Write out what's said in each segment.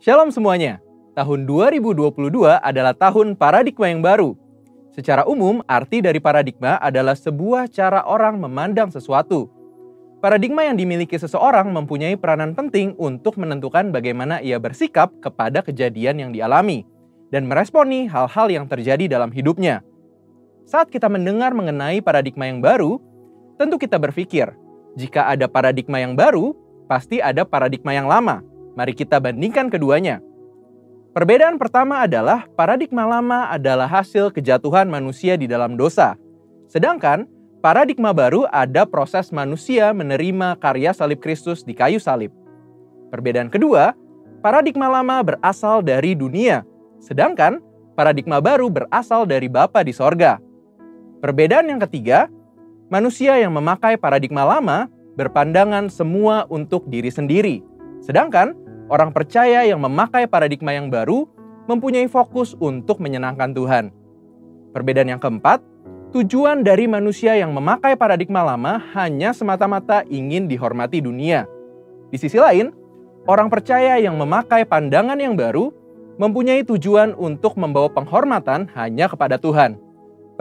Shalom semuanya. Tahun 2022 adalah tahun paradigma yang baru. Secara umum, arti dari paradigma adalah sebuah cara orang memandang sesuatu. Paradigma yang dimiliki seseorang mempunyai peranan penting untuk menentukan bagaimana ia bersikap kepada kejadian yang dialami dan meresponi hal-hal yang terjadi dalam hidupnya. Saat kita mendengar mengenai paradigma yang baru, tentu kita berpikir, jika ada paradigma yang baru, pasti ada paradigma yang lama. Mari kita bandingkan keduanya. Perbedaan pertama adalah paradigma lama adalah hasil kejatuhan manusia di dalam dosa. Sedangkan paradigma baru ada proses manusia menerima karya salib Kristus di kayu salib. Perbedaan kedua, paradigma lama berasal dari dunia, sedangkan paradigma baru berasal dari Bapa di sorga. Perbedaan yang ketiga, manusia yang memakai paradigma lama berpandangan semua untuk diri sendiri. Sedangkan orang percaya yang memakai paradigma yang baru mempunyai fokus untuk menyenangkan Tuhan. Perbedaan yang keempat, tujuan dari manusia yang memakai paradigma lama hanya semata-mata ingin dihormati dunia. Di sisi lain, orang percaya yang memakai pandangan yang baru mempunyai tujuan untuk membawa penghormatan hanya kepada Tuhan.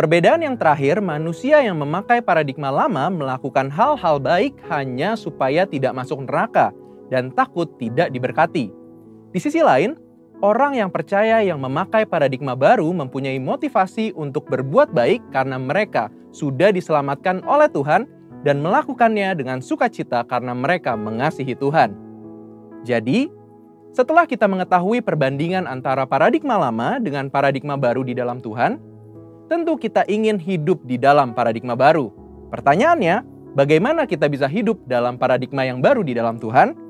Perbedaan yang terakhir, manusia yang memakai paradigma lama melakukan hal-hal baik hanya supaya tidak masuk neraka dan takut tidak diberkati. Di sisi lain, orang yang percaya yang memakai paradigma baru mempunyai motivasi untuk berbuat baik karena mereka sudah diselamatkan oleh Tuhan dan melakukannya dengan sukacita karena mereka mengasihi Tuhan. Jadi, setelah kita mengetahui perbandingan antara paradigma lama dengan paradigma baru di dalam Tuhan, tentu kita ingin hidup di dalam paradigma baru. Pertanyaannya, bagaimana kita bisa hidup dalam paradigma yang baru di dalam Tuhan?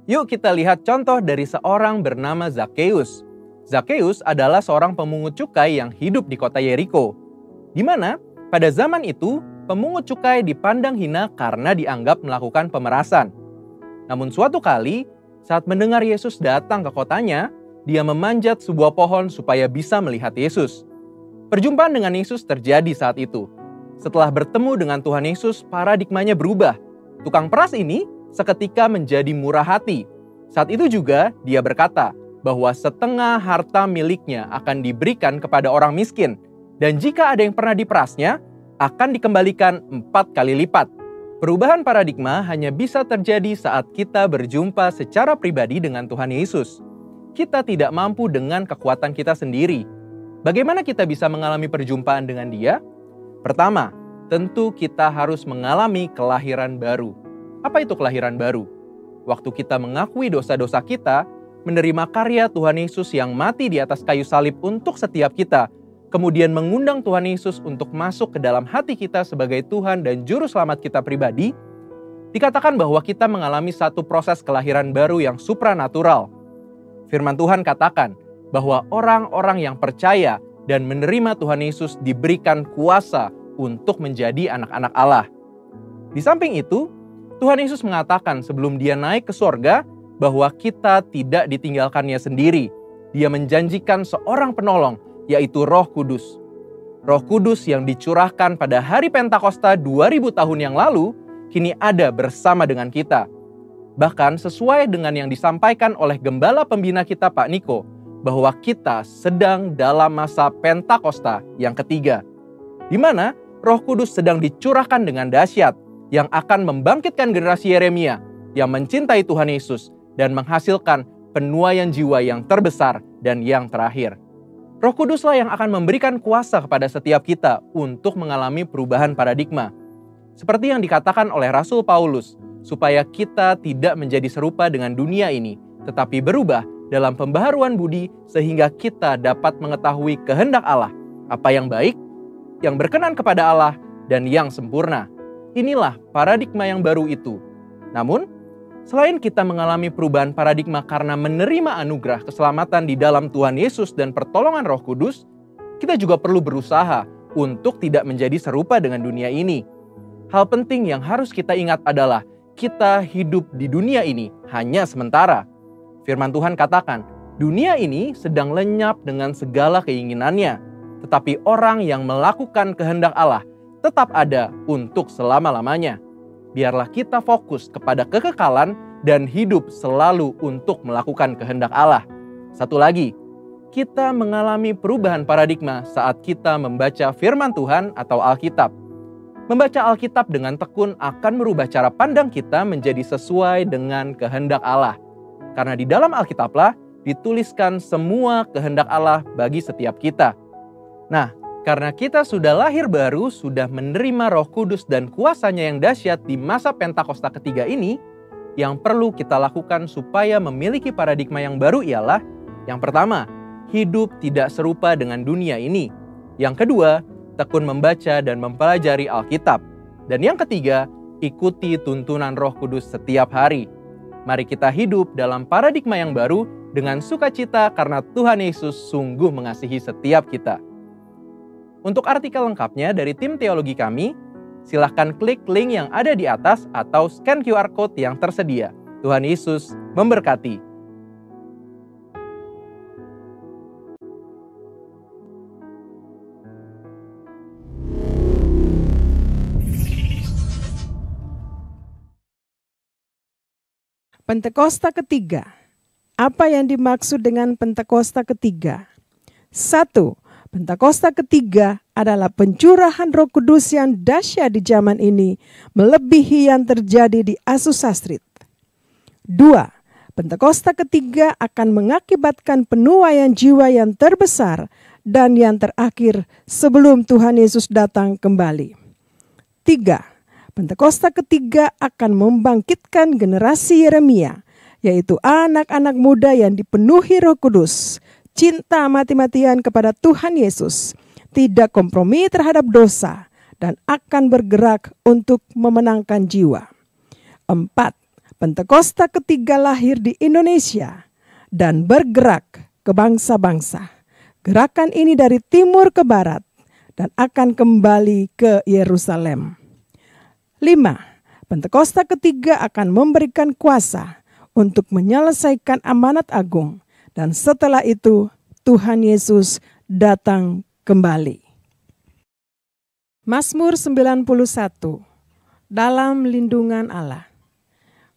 Yuk kita lihat contoh dari seorang bernama Zakheus. Zakheus adalah seorang pemungut cukai yang hidup di kota Yeriko, di mana pada zaman itu pemungut cukai dipandang hina karena dianggap melakukan pemerasan. Namun suatu kali, saat mendengar Yesus datang ke kotanya, dia memanjat sebuah pohon supaya bisa melihat Yesus. Perjumpaan dengan Yesus terjadi saat itu. Setelah bertemu dengan Tuhan Yesus, paradigmanya berubah. Tukang peras ini seketika menjadi murah hati. Saat itu juga dia berkata bahwa setengah harta miliknya akan diberikan kepada orang miskin. Dan jika ada yang pernah diperasnya, akan dikembalikan 4 kali lipat. Perubahan paradigma hanya bisa terjadi saat kita berjumpa secara pribadi dengan Tuhan Yesus. Kita tidak mampu dengan kekuatan kita sendiri. Bagaimana kita bisa mengalami perjumpaan dengan Dia? Pertama, tentu kita harus mengalami kelahiran baru. Apa itu kelahiran baru? Waktu kita mengakui dosa-dosa kita, menerima karya Tuhan Yesus yang mati di atas kayu salib untuk setiap kita, kemudian mengundang Tuhan Yesus untuk masuk ke dalam hati kita sebagai Tuhan dan Juru Selamat kita pribadi, dikatakan bahwa kita mengalami satu proses kelahiran baru yang supranatural. Firman Tuhan katakan bahwa orang-orang yang percaya dan menerima Tuhan Yesus diberikan kuasa untuk menjadi anak-anak Allah. Di samping itu, Tuhan Yesus mengatakan sebelum dia naik ke sorga bahwa kita tidak ditinggalkannya sendiri. Dia menjanjikan seorang penolong, yaitu Roh Kudus. Roh Kudus yang dicurahkan pada hari Pentakosta 2000 tahun yang lalu, kini ada bersama dengan kita. Bahkan sesuai dengan yang disampaikan oleh Gembala Pembina kita Pak Niko, bahwa kita sedang dalam masa Pentakosta yang ketiga, di mana Roh Kudus sedang dicurahkan dengan dahsyat yang akan membangkitkan generasi Yeremia yang mencintai Tuhan Yesus dan menghasilkan penuaian jiwa yang terbesar dan yang terakhir. Roh Kuduslah yang akan memberikan kuasa kepada setiap kita untuk mengalami perubahan paradigma. Seperti yang dikatakan oleh Rasul Paulus, supaya kita tidak menjadi serupa dengan dunia ini, tetapi berubah dalam pembaharuan budi sehingga kita dapat mengetahui kehendak Allah, apa yang baik, yang berkenan kepada Allah, dan yang sempurna. Inilah paradigma yang baru itu. Namun, selain kita mengalami perubahan paradigma karena menerima anugerah keselamatan di dalam Tuhan Yesus dan pertolongan Roh Kudus, kita juga perlu berusaha untuk tidak menjadi serupa dengan dunia ini. Hal penting yang harus kita ingat adalah kita hidup di dunia ini hanya sementara. Firman Tuhan katakan, dunia ini sedang lenyap dengan segala keinginannya, tetapi orang yang melakukan kehendak Allah tetap ada untuk selama-lamanya. Biarlah kita fokus kepada kekekalan dan hidup selalu untuk melakukan kehendak Allah. Satu lagi, kita mengalami perubahan paradigma saat kita membaca firman Tuhan atau Alkitab. Membaca Alkitab dengan tekun akan merubah cara pandang kita menjadi sesuai dengan kehendak Allah. Karena di dalam Alkitablah dituliskan semua kehendak Allah bagi setiap kita. Nah, karena kita sudah lahir baru, sudah menerima Roh Kudus dan kuasanya yang dahsyat di masa Pentakosta ketiga ini, yang perlu kita lakukan supaya memiliki paradigma yang baru ialah, yang pertama, hidup tidak serupa dengan dunia ini. Yang kedua, tekun membaca dan mempelajari Alkitab. Dan yang ketiga, ikuti tuntunan Roh Kudus setiap hari. Mari kita hidup dalam paradigma yang baru dengan sukacita karena Tuhan Yesus sungguh mengasihi setiap kita. Untuk artikel lengkapnya dari tim teologi kami, silahkan klik link yang ada di atas atau scan QR Code yang tersedia. Tuhan Yesus memberkati. Pentakosta ketiga. Apa yang dimaksud dengan Pentakosta ketiga? 1. Pentakosta ketiga adalah pencurahan Roh Kudus yang dahsyat di zaman ini, melebihi yang terjadi di Azusa Street. 2. Pentakosta ketiga akan mengakibatkan penuaian jiwa yang terbesar dan yang terakhir sebelum Tuhan Yesus datang kembali. 3. Pentakosta ketiga akan membangkitkan generasi Yeremia, yaitu anak-anak muda yang dipenuhi Roh Kudus, cinta mati-matian kepada Tuhan Yesus, tidak kompromi terhadap dosa, dan akan bergerak untuk memenangkan jiwa. 4. Pentakosta ketiga lahir di Indonesia dan bergerak ke bangsa-bangsa. Gerakan ini dari timur ke barat dan akan kembali ke Yerusalem. 5. Pentakosta ketiga akan memberikan kuasa untuk menyelesaikan amanat agung, dan setelah itu Tuhan Yesus datang kembali. Mazmur 91. Dalam lindungan Allah.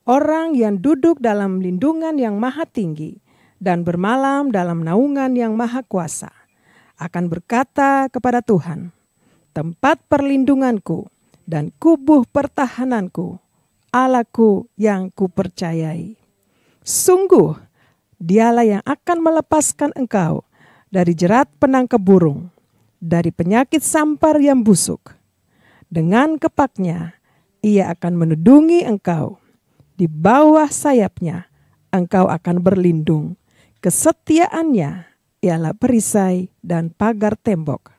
Orang yang duduk dalam lindungan yang maha tinggi dan bermalam dalam naungan yang maha kuasa akan berkata kepada Tuhan, tempat perlindunganku dan kubuh pertahananku, Allahku yang kupercayai. Sungguh, dialah yang akan melepaskan engkau dari jerat penangkap burung, dari penyakit sampar yang busuk. Dengan kepaknya, ia akan menudungi engkau. Di bawah sayapnya, engkau akan berlindung. Kesetiaannya ialah perisai dan pagar tembok.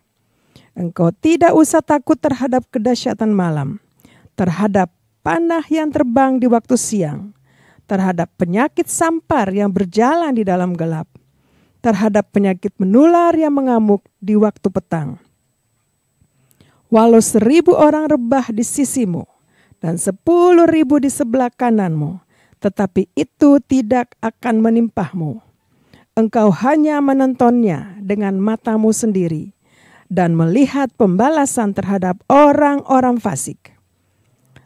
Engkau tidak usah takut terhadap kedahsyatan malam, terhadap panah yang terbang di waktu siang, terhadap penyakit sampar yang berjalan di dalam gelap, terhadap penyakit menular yang mengamuk di waktu petang. Walau 1.000 orang rebah di sisimu dan 10.000 di sebelah kananmu, tetapi itu tidak akan menimpahmu. Engkau hanya menontonnya dengan matamu sendiri dan melihat pembalasan terhadap orang-orang fasik.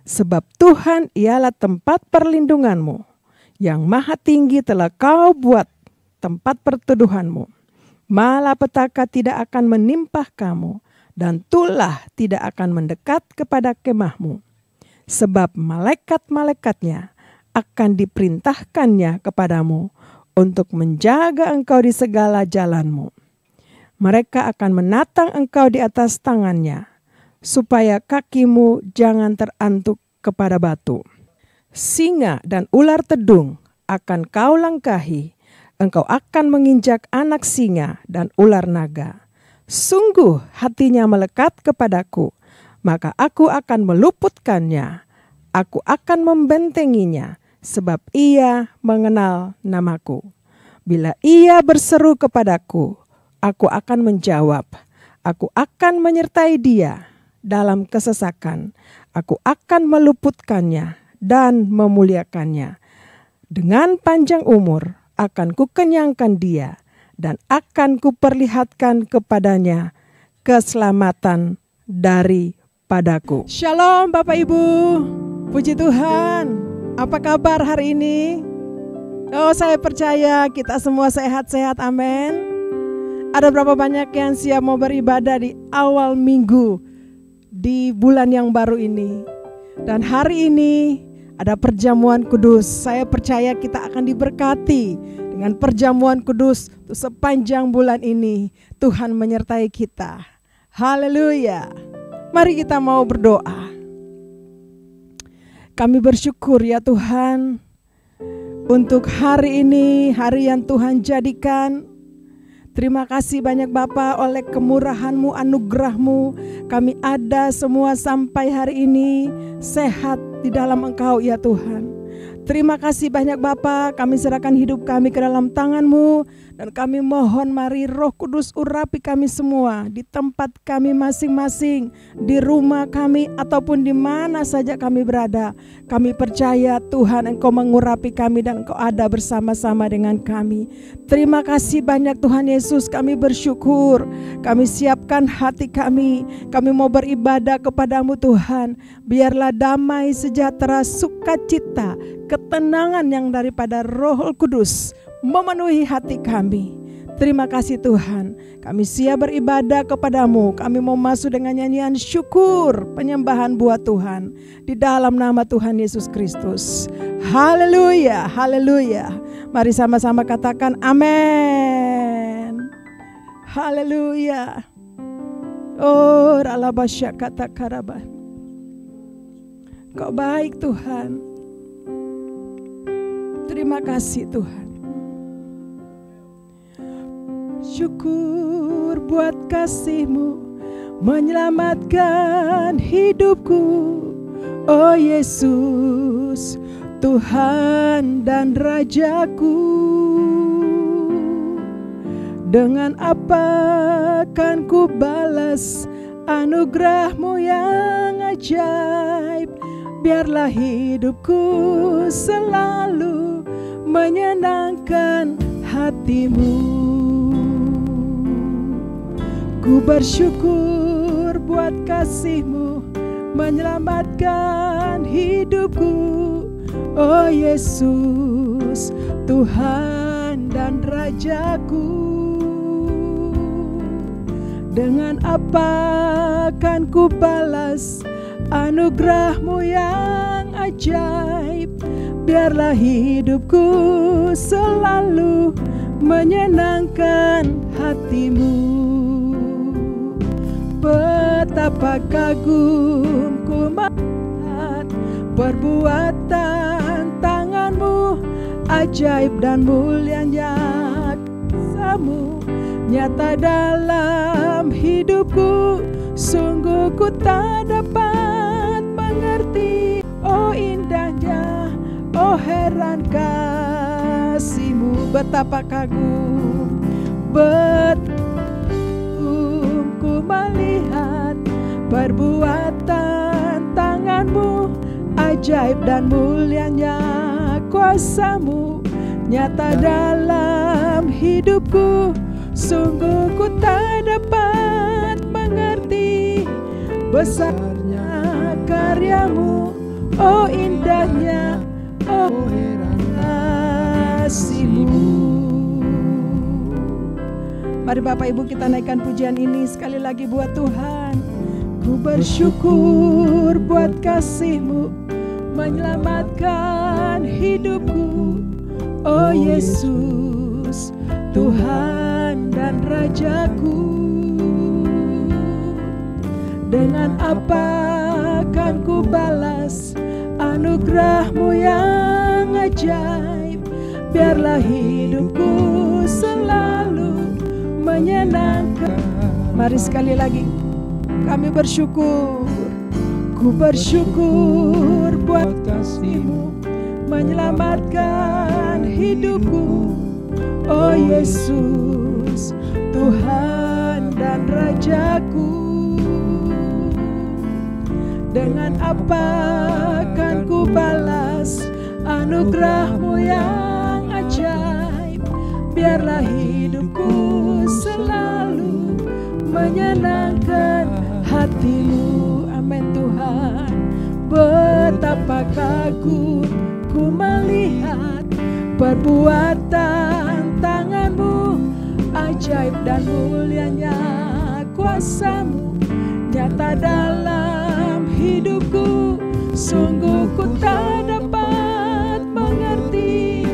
Sebab Tuhan ialah tempat perlindunganmu, yang maha tinggi telah kau buat tempat perteduhanmu. Malapetaka tidak akan menimpa kamu, dan tulah tidak akan mendekat kepada kemahmu. Sebab malaikat-malaikatnya akan diperintahkannya kepadamu untuk menjaga engkau di segala jalanmu. Mereka akan menatang engkau di atas tangannya, supaya kakimu jangan terantuk kepada batu. Singa dan ular tedung akan kau langkahi, engkau akan menginjak anak singa dan ular naga. Sungguh hatinya melekat kepadaku, maka aku akan meluputkannya. Aku akan membentenginya, sebab ia mengenal namaku. Bila ia berseru kepadaku, aku akan menjawab. Aku akan menyertai dia dalam kesesakan. Aku akan meluputkannya dan memuliakannya. Dengan panjang umur akan kukenyangkan dia dan akan kuperlihatkan kepadanya keselamatan daripadaku. Shalom Bapak Ibu, puji Tuhan. Apa kabar hari ini? Oh, saya percaya kita semua sehat-sehat, amin. Ada berapa banyak yang siap mau beribadah di awal minggu di bulan yang baru ini? Dan hari ini ada perjamuan kudus. Saya percaya kita akan diberkati dengan perjamuan kudus sepanjang bulan ini. Tuhan menyertai kita. Haleluya. Mari kita mau berdoa. Kami bersyukur ya Tuhan untuk hari ini, hari yang Tuhan jadikan. Terima kasih banyak Bapa, oleh kemurahan-Mu, anugerah-Mu kami ada semua sampai hari ini sehat di dalam Engkau ya Tuhan. Terima kasih banyak Bapa, kami serahkan hidup kami ke dalam tangan-Mu. Dan kami mohon mari Roh Kudus urapi kami semua di tempat kami masing-masing, di rumah kami ataupun di mana saja kami berada. Kami percaya Tuhan Engkau mengurapi kami dan Engkau ada bersama-sama dengan kami. Terima kasih banyak Tuhan Yesus, kami bersyukur. Kami siapkan hati kami mau beribadah kepadamu Tuhan. Biarlah damai, sejahtera, sukacita, ketenangan yang daripada Roh Kudus memenuhi hati kami. Terima kasih Tuhan, kami siap beribadah kepadamu. Kami mau masuk dengan nyanyian syukur, penyembahan buat Tuhan di dalam nama Tuhan Yesus Kristus. Haleluya, haleluya. Mari sama-sama katakan amin. Haleluya. Oh, ralabasya kata karabah. Kau baik Tuhan. Terima kasih Tuhan. Syukur buat kasih-Mu menyelamatkan hidupku, oh Yesus, Tuhan dan Rajaku. Dengan apa kan ku balas anugerah-Mu yang ajaib? Biarlah hidupku selalu menyenangkan hati-Mu. Ku bersyukur buat kasih-Mu menyelamatkan hidupku, oh Yesus, Tuhan dan Rajaku. Dengan apa kan ku balas anugerah-Mu yang ajaib? Biarlah hidupku selalu menyenangkan hati-Mu. Betapa kagum ku melihat perbuatan tangan-Mu, ajaib dan mulianya kuasa-Mu nyata dalam hidupku. Sungguh ku tak dapat mengerti, oh indahnya, oh heran kasih-Mu. Betapa kagum, ku melihat perbuatan tangan-Mu, ajaib dan mulianya kuasa-Mu nyata dalam hidupku. Sungguh ku tak dapat mengerti besarnya karya-Mu, oh indahnya, oh kasih-Mu. Mari Bapak Ibu kita naikkan pujian ini sekali lagi buat Tuhan. Ku bersyukur buat kasih-Mu menyelamatkan hidupku, oh Yesus, Tuhan dan Rajaku. Dengan apa kan ku balas anugerah-Mu yang ajaib? Biarlah hidupku selalu menyenangkan. Mari sekali lagi kami bersyukur. Ku bersyukur buat kasih-Mu menyelamatkan hidupku, oh Yesus, Tuhan dan Rajaku. Dengan apa kan ku balas anugerah-Mu yang ajaib? Biarlah hidupku selalu menyenangkan hati-Mu. Amin Tuhan. Betapa kagum Perbuatan tangan-Mu, ajaib dan mulianya kuasa-Mu, nyata dalam hidupku. Sungguh ku tak dapat mengerti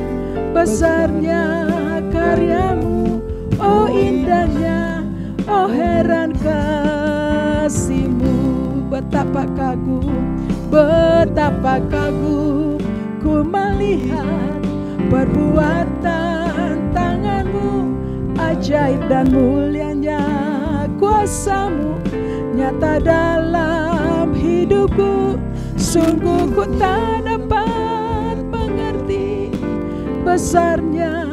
besarnya karya-Mu, oh indahnya, oh heran kasih-Mu. Betapa kagum ku melihat perbuatan tangan-Mu, ajaib dan mulianya kuasa-Mu, nyata dalam hidupku. Sungguh ku tak dapat mengerti besarnya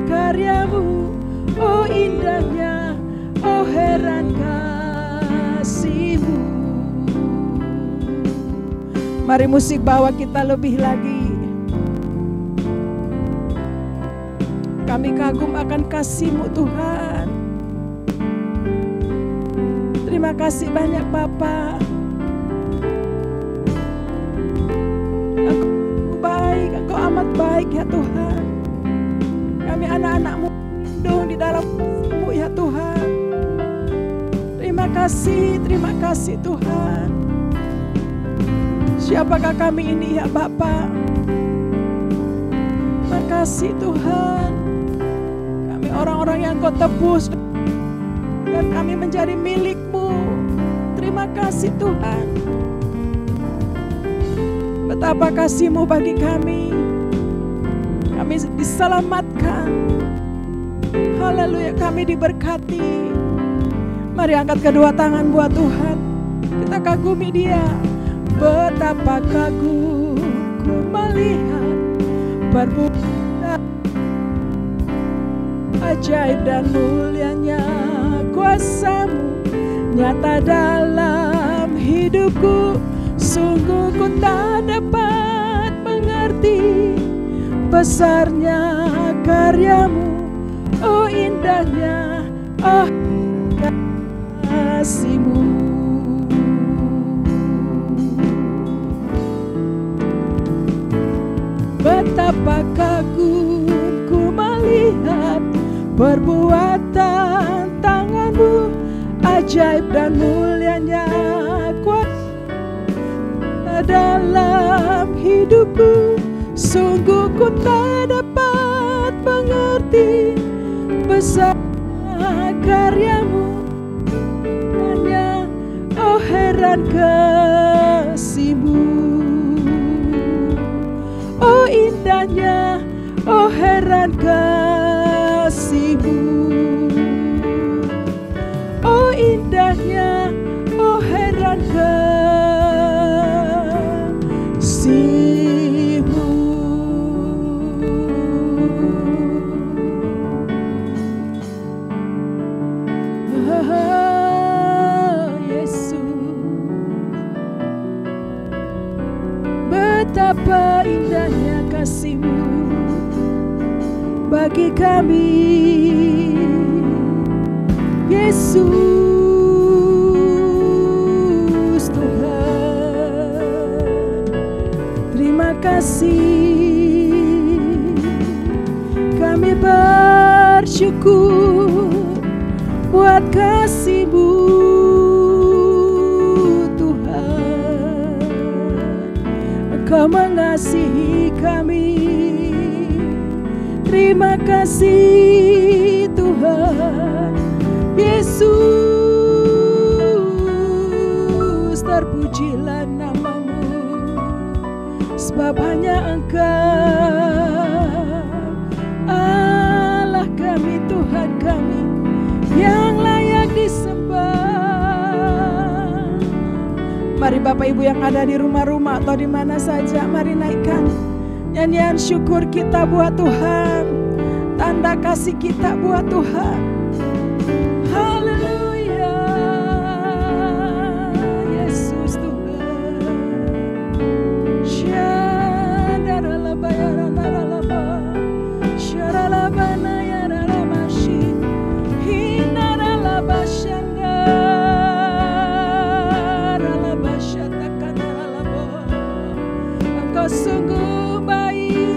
karya-Mu, oh indahnya, oh heran kasih-Mu. Mari musik bawa kita lebih lagi. Kami kagum akan kasih-Mu Tuhan. Terima kasih banyak Bapa. Engkau baik, Engkau amat baik ya Tuhan. Kami anak-anak-Mu lindung di dalam kasih-Mu ya Tuhan. Terima kasih Tuhan. Siapakah kami ini ya Bapa? Terima kasih Tuhan. Kami orang-orang yang Kau tebus dan kami menjadi milik-Mu. Terima kasih Tuhan. Betapa kasih-Mu bagi kami. Kami diselamatkan. Haleluya, kami diberkati. Mari angkat kedua tangan buat Tuhan. Kita kagumi Dia. Betapa kagum ku melihat perbuatan ajaib dan mulianya kuasa-Mu, nyata dalam hidupku. Sungguh ku tak dapat mengerti besarnya karya-Mu, oh indahnya, oh kasih-Mu. Betapa kagum ku melihat perbuatan tangan-Mu, ajaib dan mulianya kuasa dalam hidupku. Sungguh ku tak dapat mengerti besar karya-Mu, hanya oh heran kasih-Mu. Oh indahnya, oh heran kasih-Mu. Oh indahnya, oh heran kasih-Mu. Oh, Yesus, betapa indahnya kasih-Mu bagi kami, Yesus Tuhan. Terima kasih, kami bersyukur buat kasih-Mu Tuhan. Engkau mengasihi kami. Terima kasih Tuhan. Yesus, terpujilah nama-Mu, sebab hanya Engkau Allah kami, Tuhan kami, yang layak disembah. Mari Bapak Ibu yang ada di rumah-rumah atau di mana saja, mari naikkan nyanyian syukur kita buat Tuhan, tanda kasih kita buat Tuhan. Haleluya, Yesus Tuhan. Syadaralaba yaranaralaba, syaralabana yaralamashi, hinaralaba syandaralaba syatakanaralaba. Engkau sungguh baik,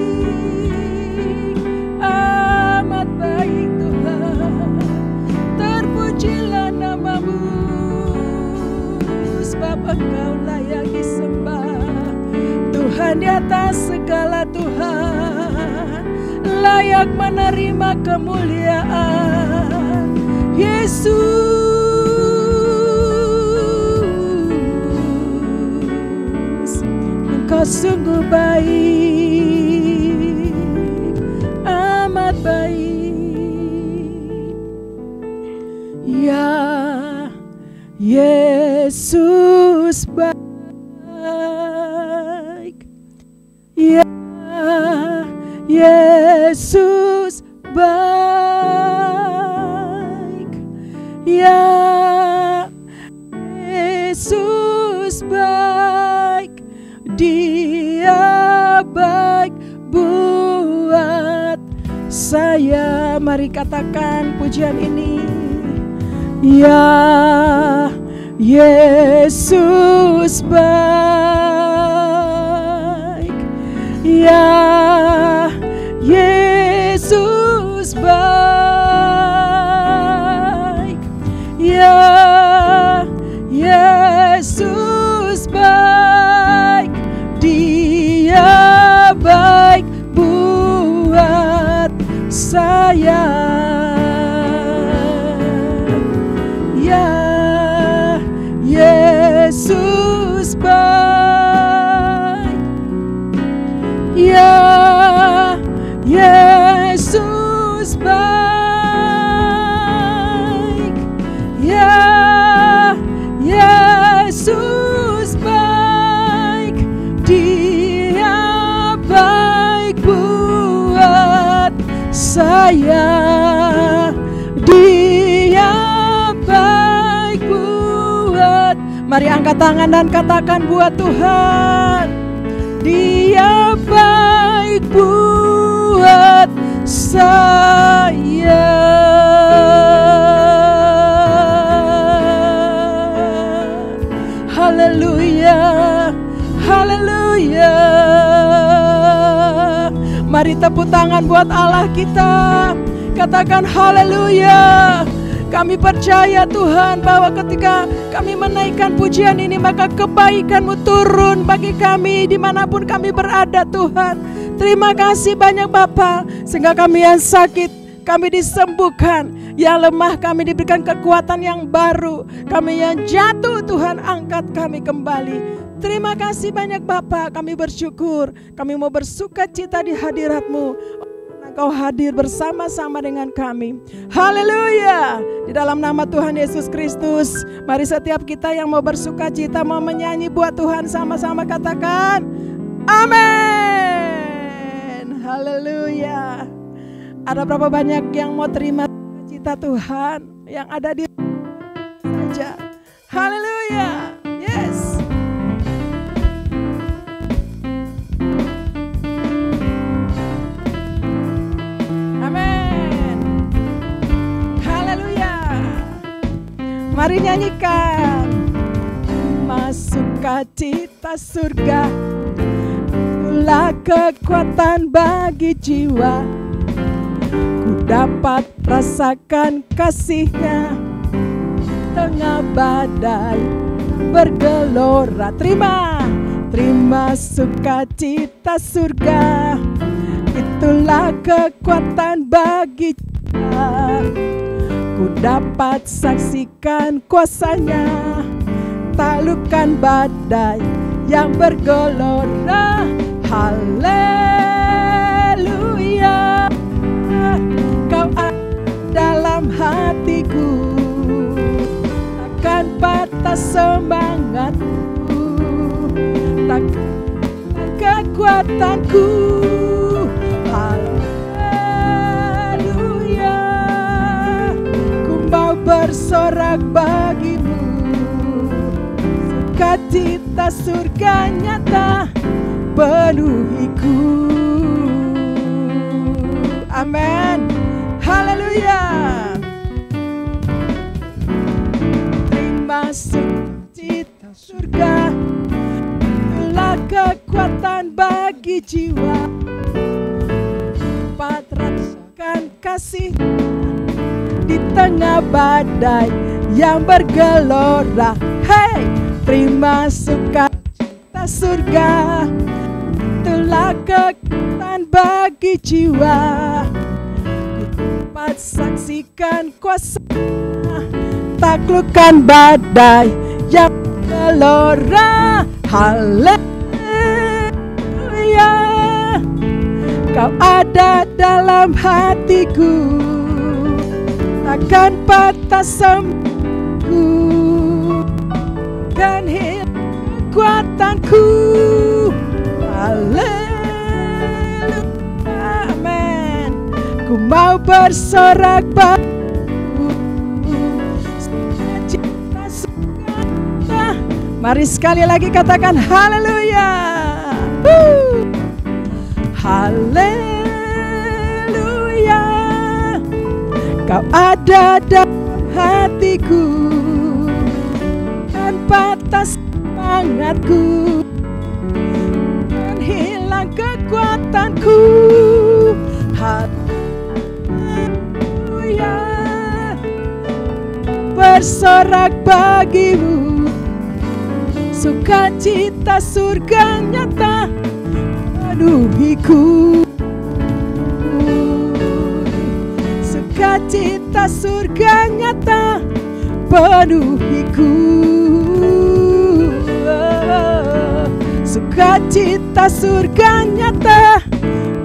segala Tuhan, layak menerima kemuliaan. Yesus, Engkau sungguh baik, amat baik. Ya Yesus baik, ya Yesus baik, ya Yesus baik, Dia baik buat saya. Mari katakan pujian ini. Ya Yesus baik, ya Yesus baik, ya Yesus baik, Dia baik buat saya. Yesus baik, ya Yesus baik, ya Yesus baik, Dia baik buat saya. Dia baik buat. Mari angkat tangan dan katakan buat Tuhan. Dia baik buat saya. Haleluya, haleluya. Mari tepuk tangan buat Allah kita. Katakan haleluya. Kami percaya Tuhan bahwa ketika kami menaikkan pujian ini, maka kebaikan-Mu turun bagi kami dimanapun kami berada Tuhan. Terima kasih banyak Bapa, sehingga kami yang sakit kami disembuhkan, yang lemah kami diberikan kekuatan yang baru, kami yang jatuh Tuhan angkat kami kembali. Terima kasih banyak Bapa, kami bersyukur, kami mau bersukacita di hadirat-Mu. Engkau hadir bersama-sama dengan kami. Haleluya. Di dalam nama Tuhan Yesus Kristus, mari setiap kita yang mau bersukacita, mau menyanyi buat Tuhan, sama-sama katakan amin. Haleluya. Ada berapa banyak yang mau terima sukacita Tuhan yang ada di saja. Haleluya. Yes. Mari nyanyikan. Masuk sukacita surga, itulah kekuatan bagi jiwa. Ku dapat rasakan kasih-Nya tengah badai bergelora. Terima sukacita surga, itulah kekuatan bagi jiwa. Ku dapat saksikan kuasa-Nya, taklukkan badai yang bergelora. Haleluya, Kau ada dalam hatiku, takkan patah semangatku, takkan kekuatanku. Bersorak bagimu, sukacita surga nyata penuhiku. Amin. Haleluya. Terima sukacita surga, itulah kekuatan bagi jiwa. Dapat rasakan kasih di tengah badai yang bergelora. Hey, terima sukacita surga, itulah Engkaulah kekuatan bagi jiwa. Ku dapat saksikan kuasa, taklukkan badai yang gelora. Haleluya, Kau ada dalam hatiku, takkan patah semangatku, kan hilang kekuatanku. Haleluya, amin. Ku mau bersorak bagimu, cinta surga. Mari sekali lagi katakan haleluya. Haleluya, Kau ada dalam hatiku, kan patah semangatku, kan hilang kekuatanku. Haleluya, bersorak bagimu, sukacita surga nyata menuhiku. Sukacita surga nyata penuhiku. Sukacita surga nyata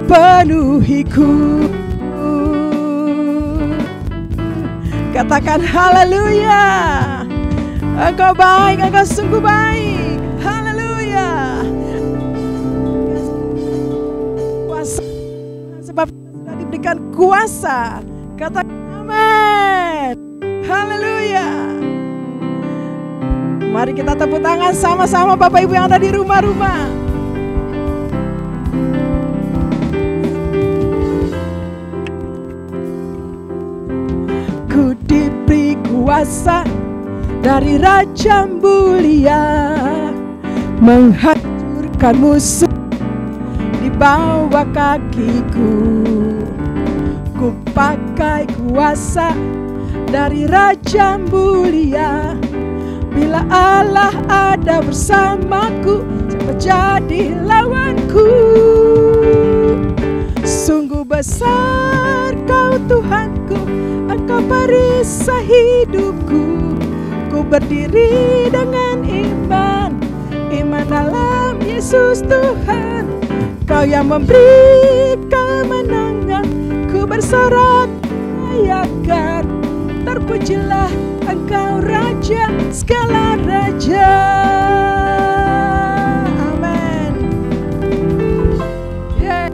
penuhiku. Katakan haleluya. Engkau baik, Engkau sungguh baik. Haleluya. Kuasa, sebab sudah diberikan kuasa. Katakan amin. Haleluya. Mari kita tepuk tangan sama-sama Bapak Ibu yang ada di rumah-rumah. Ku diberi kuasa dari Raja mulia, menghancurkan musuh di bawah kakiku. Ku pakai kuasa dari Raja mulia. Bila Allah ada bersamaku, siapa jadi lawanku? Sungguh besar Kau Tuhanku, Engkau perisai hidupku. Ku berdiri dengan iman, iman dalam Yesus Tuhan. Kau yang memberi kemenangan, ku bersorak rayakan. Terpujilah Engkau Raja segala raja. Amin. Yeah.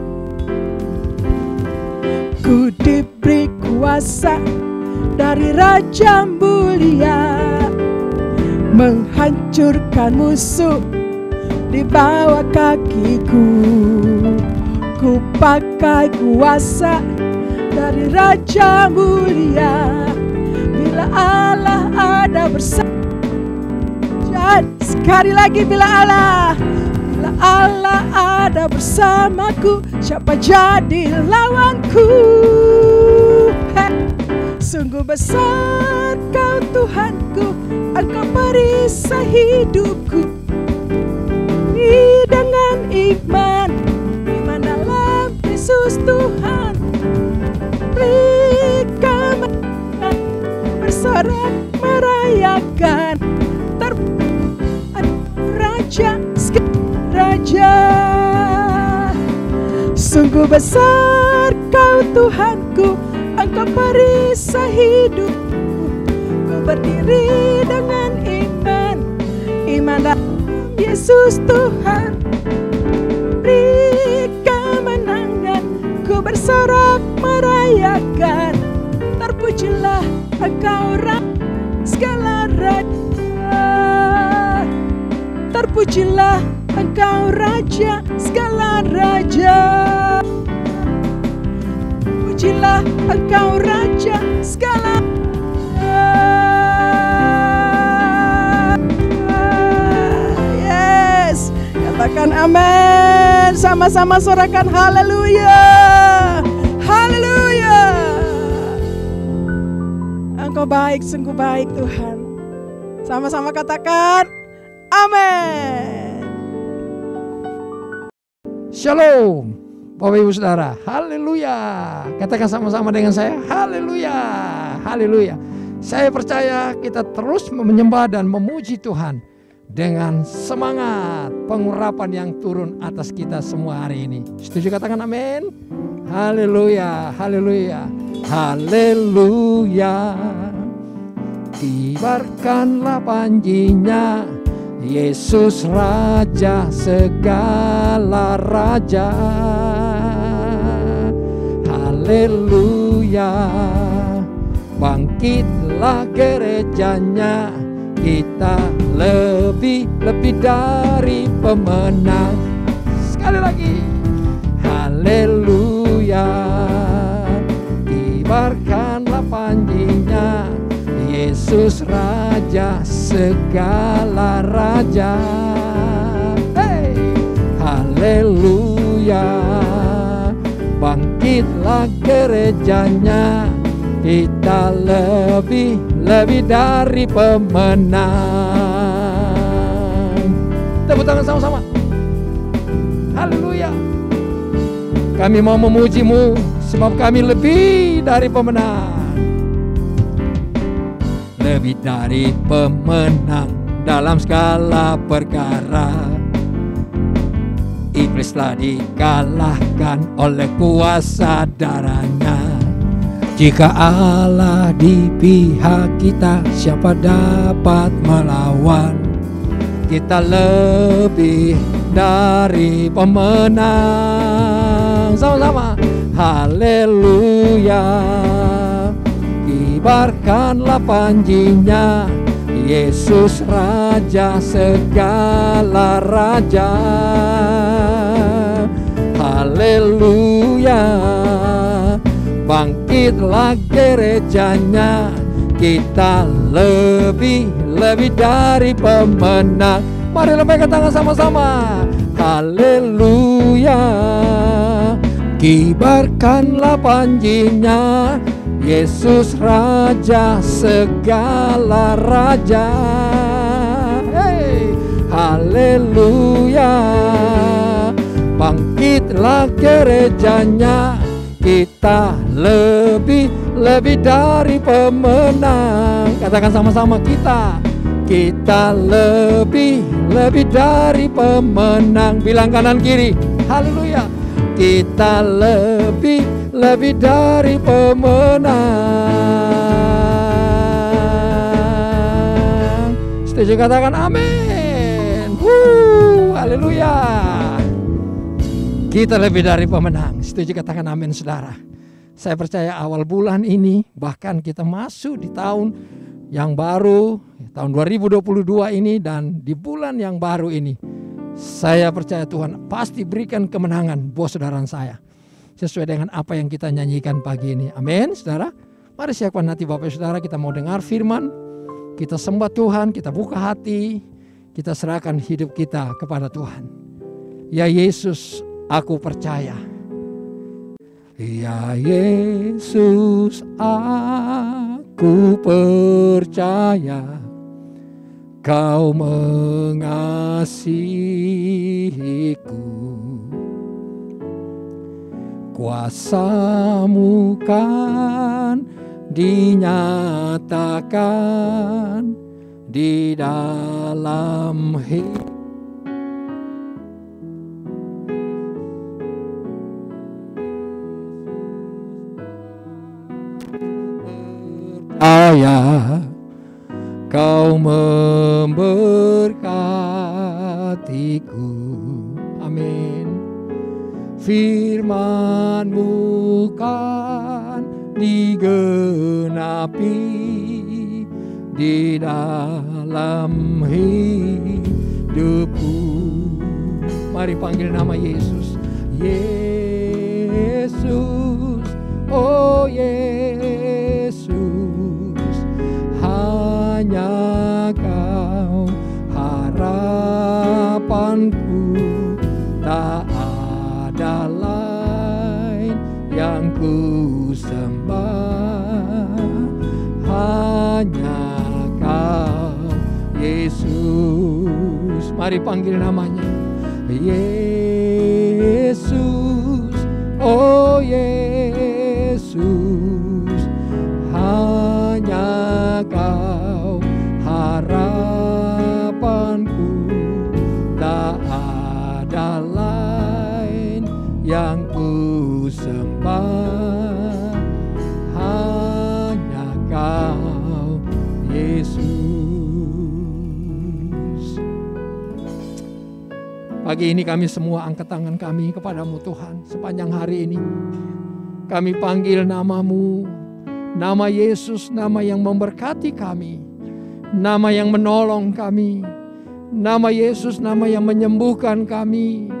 Ku diberi kuasa dari Raja mulia, menghancurkan musuh di bawah kakiku. Ku pakai kuasa dari Raja mulia. Bila Allah ada bersama, sekali lagi bila Allah ada bersamaku, siapa jadi lawanku? Sungguh besar Kau Tuhanku, Engkau perisai hidupku. Dengan iman, iman dalam Yesus Tuhan. Beri kemenangan, bersorak merayakan. Raja raja, sungguh besar Kau Tuhanku, Engkau perisai hidupku. Ku berdiri dengan iman, iman dalam Yesus Tuhan. Beri kemenangan, ku bersorak merayakan. Terpujilah Engkau Raja segala raja. Terpujilah Engkau Raja segala raja. Pujilah Engkau Raja segala raja. Yes, katakan amin. Sama-sama sorakan haleluya. Haleluya. Engkau baik, sungguh baik Tuhan. Sama-sama katakan amin. Shalom Bapak Ibu Saudara. Haleluya. Katakan sama-sama dengan saya, haleluya. Haleluya. Saya percaya kita terus menyembah dan memuji Tuhan dengan semangat pengurapan yang turun atas kita semua hari ini. Setuju, katakan amin. Haleluya. Haleluya. Haleluya. Kibarkanlah panjinya, Yesus Raja segala raja. Haleluya. Bangkitlah gerejanya, kita lebih dari pemenang. Sekali lagi. Haleluya. Kibarkanlah panjinya, Yesus Raja segala raja. Hey! Haleluya. Bangkitlah gerejanya, kita lebih dari pemenang. Tepuk tangan sama-sama. Haleluya. Kami mau memuji-Mu sebab kami lebih dari pemenang. Lebih dari pemenang dalam segala perkara. Iblis telah dikalahkan oleh kuasa darahnya. Jika Allah di pihak kita, siapa dapat melawan? Kita lebih dari pemenang. Sama-sama. Haleluya. Kibarkanlah panjinya, Yesus Raja segala raja. Haleluya. Bangkitlah gerejanya, kita lebih dari pemenang. Mari lambaikan tangan sama-sama. Haleluya. Kibarkanlah panjinya, Yesus Raja segala raja. Hey, haleluya. Bangkitlah gerejanya, kita lebih dari pemenang. Katakan sama-sama, kita lebih dari pemenang. Bilang kanan kiri, haleluya. Kita lebih dari pemenang. Setuju, katakan amin. Haleluya. Kita lebih dari pemenang. Setuju, katakan amin, saudara. Saya percaya awal bulan ini, bahkan kita masuk di tahun yang baru, tahun 2022 ini, dan di bulan yang baru ini, saya percaya Tuhan pasti berikan kemenangan buat saudara saya, sesuai dengan apa yang kita nyanyikan pagi ini. Amin, saudara. Mari siapkan hati Bapak Saudara, kita mau dengar firman. Kita sembah Tuhan, kita buka hati, kita serahkan hidup kita kepada Tuhan. Ya Yesus, aku percaya. Ya Yesus, aku percaya Kau mengasihiku. Kuasa-Mu kan dinyatakan di dalam hidup. Kau memberkatiku. Amin. Firman-Mu kan digenapi di dalam hidupku. Mari panggil nama Yesus. Yesus, oh Yesus, hanya Kau harapanku, tak ada lain yang ku sembah, hanya Kau Yesus. Mari panggil namanya Yesus. Yesus, oh Yesus, hanya Kau harapanku, tak ada lain yang ku sembah, hanya Kau Yesus. Pagi ini kami semua angkat tangan kami kepadamu Tuhan. Sepanjang hari ini kami panggil namamu, nama Yesus, nama yang memberkati kami, nama yang menolong kami, nama Yesus, nama yang menyembuhkan kami,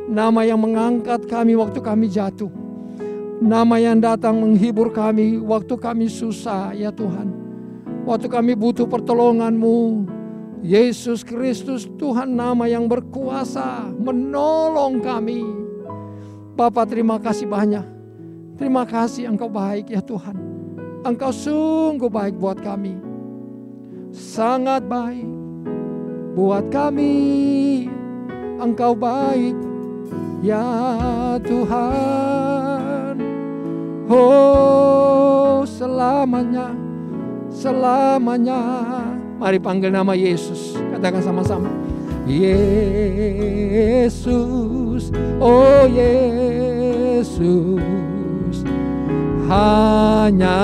nama yang mengangkat kami waktu kami jatuh, nama yang datang menghibur kami waktu kami susah ya Tuhan, waktu kami butuh pertolongan-Mu. Yesus Kristus, Tuhan, nama yang berkuasa menolong kami. Bapa, terima kasih banyak. Terima kasih, Engkau baik ya Tuhan. Engkau sungguh baik buat kami. Sangat baik buat kami. Engkau baik ya Tuhan. Oh, selamanya, selamanya. Mari panggil nama Yesus. Katakan sama-sama. Yesus, oh Yesus, hanya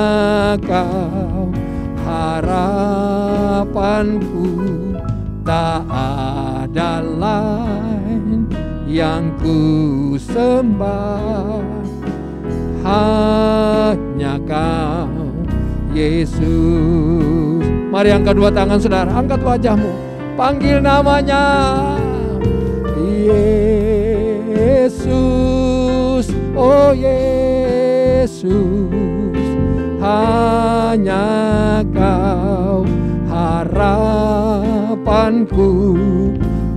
Kau harapanku, tak ada lain yang ku sembah, hanya Kau Yesus. Mari angkat dua tangan saudara, angkat wajahmu, panggil namanya. Yesus, oh Yesus, hanya Kau harapanku,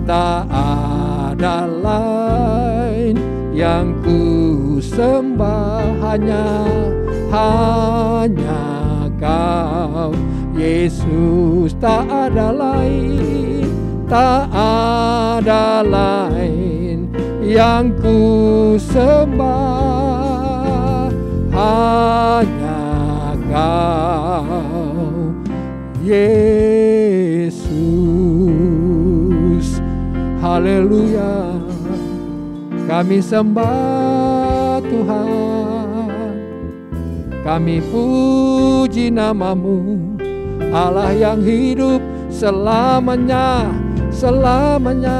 tak ada lain yang ku sembah, hanya Kau Yesus, tak ada lain, tak ada lain yang ku sembah, hanya Kau Yesus. Haleluya, kami sembah Tuhan, kami puji namamu, Allah yang hidup selamanya, selamanya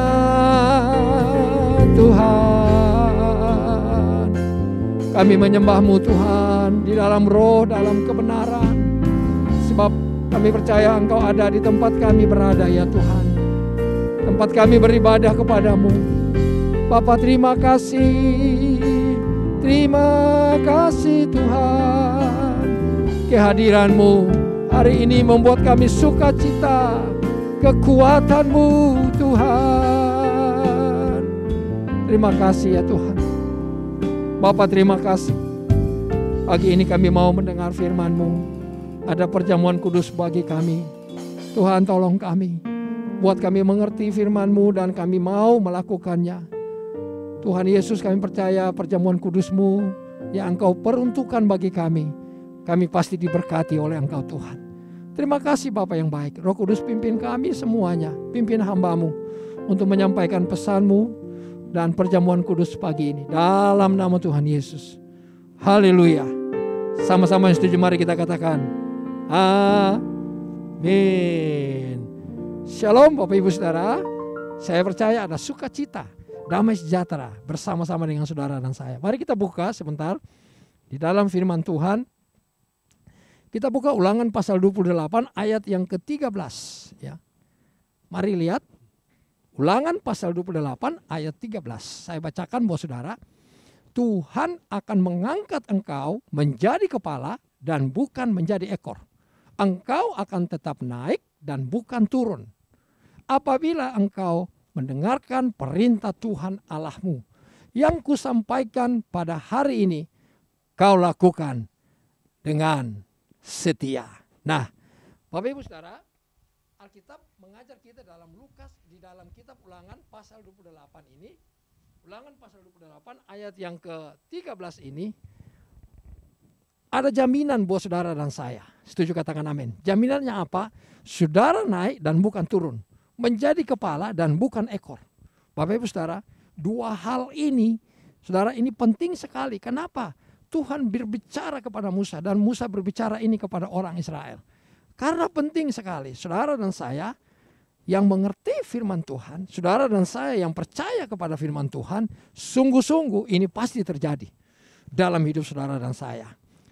Tuhan. Kami menyembah-Mu Tuhan di dalam roh, dalam kebenaran, sebab kami percaya Engkau ada di tempat kami berada ya Tuhan, tempat kami beribadah kepadamu. Bapa, terima kasih Tuhan. Kehadiran-Mu hari ini membuat kami sukacita, kekuatan-Mu Tuhan. Terima kasih ya Tuhan. Bapa, terima kasih. Pagi ini kami mau mendengar firman-Mu. Ada perjamuan kudus bagi kami. Tuhan, tolong kami, buat kami mengerti firman-Mu dan kami mau melakukannya. Tuhan Yesus, kami percaya perjamuan kudus-Mu yang Engkau peruntukkan bagi kami, kami pasti diberkati oleh Engkau Tuhan. Terima kasih Bapa yang baik. Roh Kudus, pimpin kami semuanya, pimpin hamba-Mu untuk menyampaikan pesan-Mu dan perjamuan kudus pagi ini. Dalam nama Tuhan Yesus. Haleluya. Sama-sama yang setuju, mari kita katakan amin. Shalom Bapak Ibu Saudara. Saya percaya ada sukacita, damai sejahtera bersama-sama dengan saudara dan saya. Mari kita buka sebentar di dalam firman Tuhan. Kita buka Ulangan pasal 28 ayat yang ke-13 ya. Mari lihat Ulangan pasal 28 ayat 13. Saya bacakan buat saudara. Tuhan akan mengangkat engkau menjadi kepala dan bukan menjadi ekor. Engkau akan tetap naik dan bukan turun. Apabila engkau mendengarkan perintah Tuhan Allahmu yang kusampaikan pada hari ini, kau lakukan dengan setia. Nah, Bapak Ibu Saudara, Alkitab mengajar kita dalam Lukas, di dalam kitab Ulangan pasal 28 ini, Ulangan pasal 28 ayat yang ke-13 ini ada jaminan buat saudara dan saya. Setuju katakan amin. Jaminannya apa? Saudara naik dan bukan turun. Menjadi kepala dan bukan ekor. Bapak Ibu Saudara, dua hal ini, saudara, ini penting sekali. Kenapa? Tuhan berbicara kepada Musa dan Musa berbicara ini kepada orang Israel. Karena penting sekali, saudara dan saya yang mengerti firman Tuhan, saudara dan saya yang percaya kepada firman Tuhan, sungguh-sungguh ini pasti terjadi dalam hidup saudara dan saya.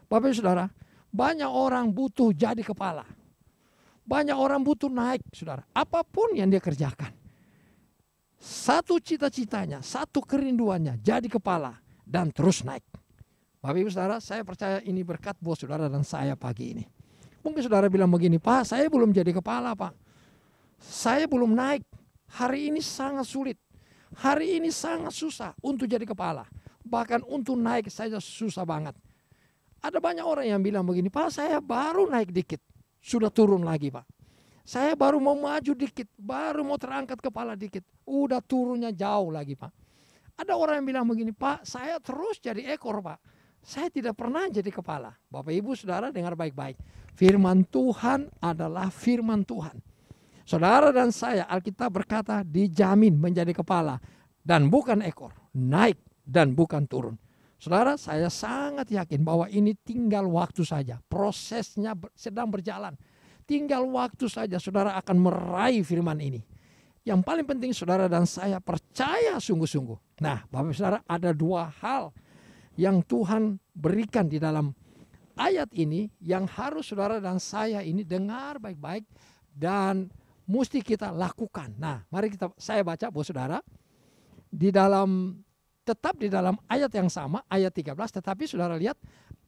Bapak Ibu Saudara, banyak orang butuh jadi kepala. Banyak orang butuh naik, saudara. Apapun yang dia kerjakan. Satu cita-citanya, satu kerinduannya, jadi kepala dan terus naik. Bapak Ibu Saudara, saya percaya ini berkat buat saudara dan saya pagi ini. Mungkin saudara bilang begini, Pak, saya belum jadi kepala, Pak. Saya belum naik. Hari ini sangat sulit. Hari ini sangat susah untuk jadi kepala. Bahkan untuk naik saja susah banget. Ada banyak orang yang bilang begini, Pak, saya baru naik dikit, sudah turun lagi, Pak. Saya baru mau maju dikit, baru mau terangkat kepala dikit, udah turunnya jauh lagi, Pak. Ada orang yang bilang begini, Pak, saya terus jadi ekor, Pak. Saya tidak pernah jadi kepala. Bapak Ibu Saudara dengar baik-baik. Firman Tuhan adalah firman Tuhan. Saudara dan saya, Alkitab berkata dijamin menjadi kepala dan bukan ekor, naik dan bukan turun. Saudara, saya sangat yakin bahwa ini tinggal waktu saja. Prosesnya sedang berjalan. Tinggal waktu saja saudara akan meraih firman ini. Yang paling penting saudara dan saya percaya sungguh-sungguh. Nah, Bapak Saudara, ada dua hal yang Tuhan berikan di dalam ayat ini yang harus saudara dan saya ini dengar baik-baik dan mesti kita lakukan. Nah, mari saya baca buat saudara tetap di dalam ayat yang sama, ayat 13, tetapi saudara lihat,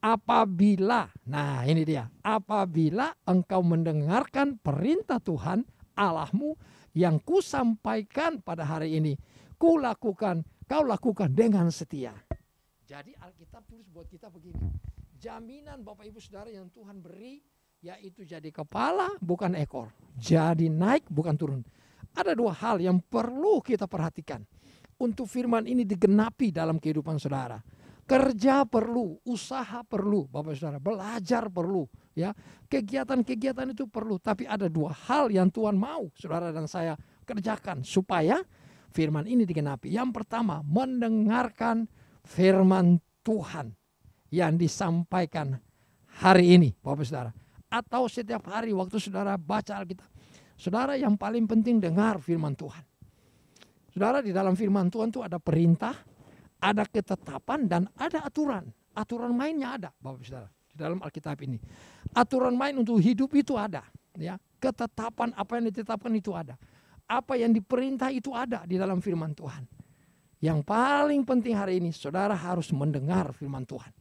apabila, nah ini dia, apabila engkau mendengarkan perintah Tuhan Allahmu yang kusampaikan pada hari ini, kau lakukan dengan setia. Jadi Alkitab tulis buat kita begini, jaminan Bapak Ibu Saudara yang Tuhan beri, yaitu jadi kepala bukan ekor, jadi naik bukan turun. Ada dua hal yang perlu kita perhatikan. Untuk firman ini digenapi dalam kehidupan saudara. Kerja perlu, usaha perlu, Bapak Saudara, belajar perlu, ya. Kegiatan-kegiatan itu perlu, tapi ada dua hal yang Tuhan mau saudara dan saya kerjakan supaya firman ini digenapi. Yang pertama, mendengarkan firman Tuhan yang disampaikan hari ini, Bapak Saudara, atau setiap hari waktu saudara baca Alkitab. Saudara, yang paling penting dengar firman Tuhan. Saudara, di dalam firman Tuhan itu ada perintah, ada ketetapan, dan ada aturan. Aturan mainnya ada, Bapak Saudara, di dalam Alkitab ini. Aturan main untuk hidup itu ada. Ya. Ketetapan apa yang ditetapkan itu ada. Apa yang diperintah itu ada di dalam firman Tuhan. Yang paling penting hari ini, saudara harus mendengar firman Tuhan.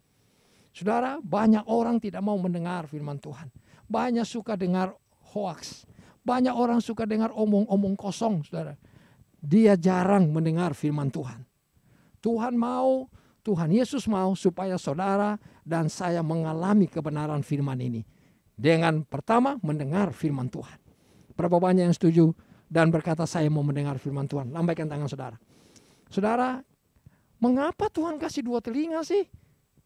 Saudara, banyak orang tidak mau mendengar firman Tuhan. Banyak suka dengar hoax. Banyak orang suka dengar omong-omong kosong, saudara. Dia jarang mendengar firman Tuhan. Tuhan Yesus mau supaya saudara dan saya mengalami kebenaran firman ini. Dengan pertama mendengar firman Tuhan. Berapa banyak yang setuju dan berkata saya mau mendengar firman Tuhan? Lambaikan tangan saudara. Saudara, mengapa Tuhan kasih dua telinga sih?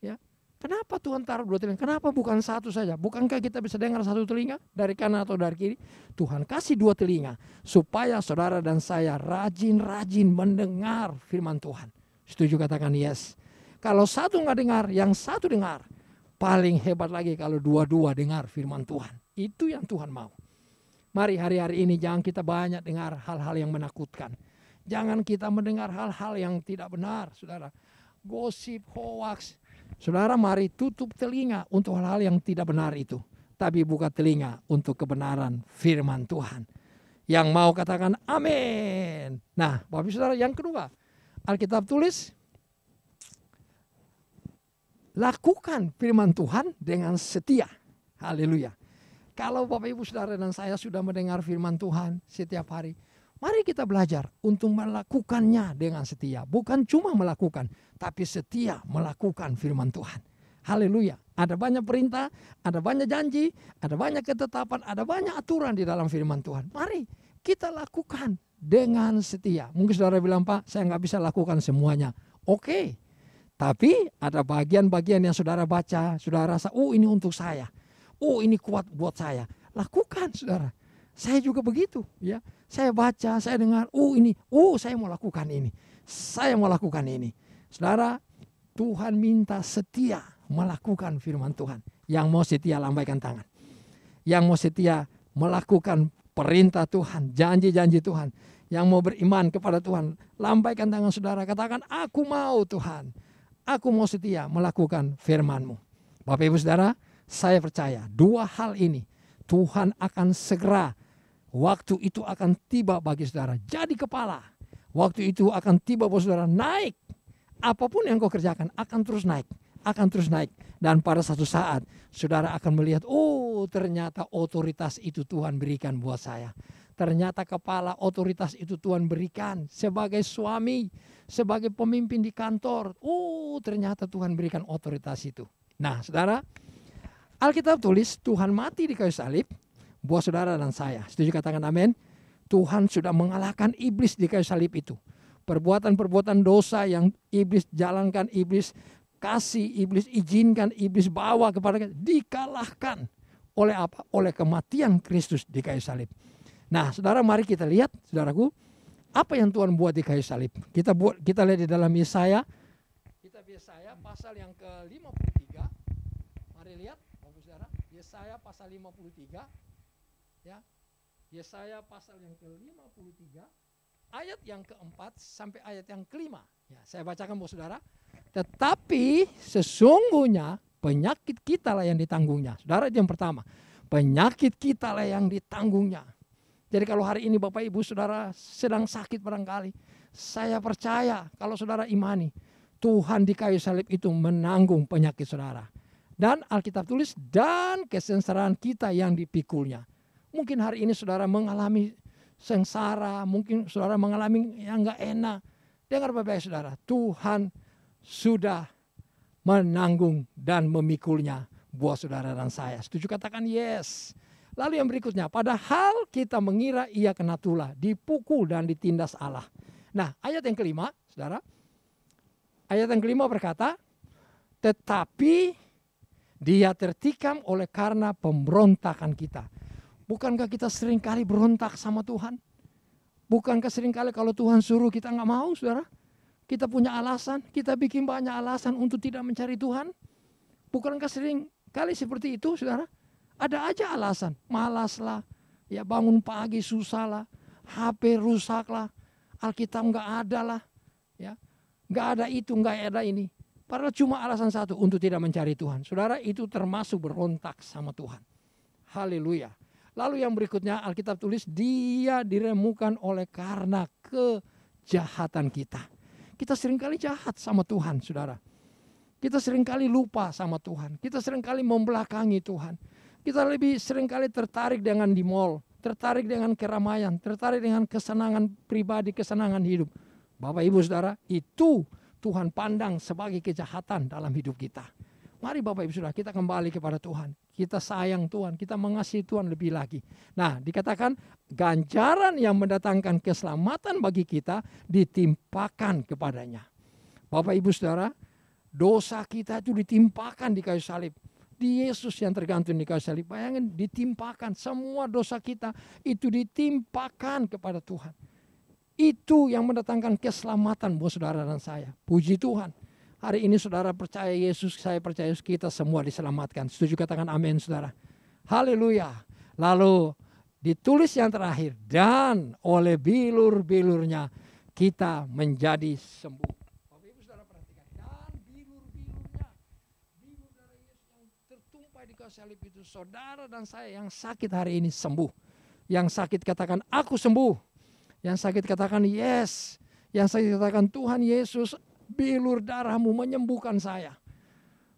Ya. Kenapa Tuhan taruh dua telinga? Kenapa bukan satu saja? Bukankah kita bisa dengar satu telinga dari kanan atau dari kiri? Tuhan kasih dua telinga supaya saudara dan saya rajin-rajin mendengar firman Tuhan. Setuju katakan yes. Kalau satu nggak dengar, yang satu dengar. Paling hebat lagi kalau dua-dua dengar firman Tuhan. Itu yang Tuhan mau. Mari hari-hari ini jangan kita banyak dengar hal-hal yang menakutkan. Jangan kita mendengar hal-hal yang tidak benar, saudara. Gosip, hoax. Saudara, mari tutup telinga untuk hal-hal yang tidak benar itu. Tapi buka telinga untuk kebenaran firman Tuhan. Yang mau katakan amin. Nah, Bapak Saudara, yang kedua. Alkitab tulis, lakukan firman Tuhan dengan setia. Haleluya. Kalau Bapak Ibu Saudara dan saya sudah mendengar firman Tuhan setiap hari, mari kita belajar untuk melakukannya dengan setia. Bukan cuma melakukan, tapi setia melakukan firman Tuhan. Haleluya. Ada banyak perintah, ada banyak janji, ada banyak ketetapan, ada banyak aturan di dalam firman Tuhan. Mari kita lakukan dengan setia. Mungkin saudara bilang, Pak, saya nggak bisa lakukan semuanya. Oke, tapi ada bagian-bagian yang saudara baca, saudara rasa, oh ini untuk saya. Oh ini kuat buat saya. Lakukan saudara. Saya juga begitu ya. Saya baca, saya dengar, oh ini, oh saya mau lakukan ini. Saya mau lakukan ini. Saudara, Tuhan minta setia melakukan firman Tuhan. Yang mau setia lambaikan tangan. Yang mau setia melakukan perintah Tuhan, janji-janji Tuhan. Yang mau beriman kepada Tuhan, lambaikan tangan saudara. Katakan, aku mau Tuhan. Aku mau setia melakukan firman-Mu. Bapak Ibu Saudara, saya percaya dua hal ini Tuhan akan segera, waktu itu akan tiba bagi saudara. Jadi kepala, waktu itu akan tiba bagi saudara, naik. Apapun yang kau kerjakan akan terus naik. Akan terus naik. Dan pada satu saat saudara akan melihat, oh ternyata otoritas itu Tuhan berikan buat saya. Ternyata kepala otoritas itu Tuhan berikan sebagai suami, sebagai pemimpin di kantor. Oh ternyata Tuhan berikan otoritas itu. Nah saudara, Alkitab tulis Tuhan mati di kayu salib buat saudara dan saya. Setuju katakan amin? Tuhan sudah mengalahkan iblis di kayu salib itu. Perbuatan-perbuatan dosa yang iblis jalankan, iblis kasih, iblis izinkan, iblis bawa kepada kita, dikalahkan oleh apa? Oleh kematian Kristus di kayu salib. Nah saudara, mari kita lihat saudaraku, apa yang Tuhan buat di kayu salib. Kita lihat di dalam Yesaya. Kitab Yesaya pasal yang ke-53. Mari lihat Bapak Saudara, Yesaya pasal 53. Ya. Yesaya pasal yang ke-53 ayat yang keempat sampai ayat yang kelima. Ya, saya bacakan Bapak Saudara. Tetapi sesungguhnya penyakit kita lah yang ditanggungnya. Saudara, itu yang pertama. Penyakit kita lah yang ditanggungnya. Jadi kalau hari ini Bapak Ibu Saudara sedang sakit barangkali, saya percaya kalau saudara imani, Tuhan di kayu salib itu menanggung penyakit saudara. Dan Alkitab tulis, dan kesengsaraan kita yang dipikulnya. Mungkin hari ini saudara mengalami sengsara, mungkin saudara mengalami yang gak enak. Dengar baik-baik saudara, Tuhan sudah menanggung dan memikulnya buat saudara dan saya. Setuju katakan yes. Lalu yang berikutnya, padahal kita mengira ia kena tulah, dipukul dan ditindas Allah. Nah ayat yang kelima saudara, ayat yang kelima berkata, tetapi dia tertikam oleh karena pemberontakan kita. Bukankah kita seringkali berontak sama Tuhan? Bukankah seringkali kalau Tuhan suruh kita nggak mau saudara? Kita punya alasan, kita bikin banyak alasan untuk tidak mencari Tuhan. Bukankah seringkali seperti itu saudara? Ada aja alasan, malas lah, ya bangun pagi susah lah, HP rusak lah, Alkitab nggak ada lah, ya nggak ada itu, nggak ada ini. Padahal cuma alasan satu, untuk tidak mencari Tuhan. Saudara, itu termasuk berontak sama Tuhan. Haleluya. Lalu yang berikutnya Alkitab tulis, dia diremukan oleh karena kejahatan kita. Kita seringkali jahat sama Tuhan saudara. Kita seringkali lupa sama Tuhan. Kita seringkali membelakangi Tuhan. Kita lebih seringkali tertarik dengan di mall, tertarik dengan keramaian, tertarik dengan kesenangan pribadi, kesenangan hidup. Bapak Ibu Saudara, itu Tuhan pandang sebagai kejahatan dalam hidup kita. Mari Bapak Ibu Saudara, kita kembali kepada Tuhan. Kita sayang Tuhan, kita mengasihi Tuhan lebih lagi. Nah, dikatakan ganjaran yang mendatangkan keselamatan bagi kita ditimpakan kepadanya. Bapak Ibu Saudara, dosa kita itu ditimpakan di kayu salib. Di Yesus yang tergantung di kayu salib. Bayangin, ditimpakan semua dosa kita itu ditimpakan kepada Tuhan. Itu yang mendatangkan keselamatan buat saudara dan saya. Puji Tuhan. Hari ini saudara percaya Yesus, saya percaya Yesus, kita semua diselamatkan. Setuju katakan amin saudara. Haleluya. Lalu ditulis yang terakhir, dan oleh bilur-bilurnya kita menjadi sembuh. Bapak Ibu saudara perhatikan, dan bilur-bilurnya, bilur darah Yesus yang tertumpah di kayu salib itu, saudara dan saya yang sakit hari ini sembuh. Yang sakit katakan aku sembuh. Yang sakit katakan yes. Yang sakit katakan Tuhan Yesus, bilur darahmu menyembuhkan saya.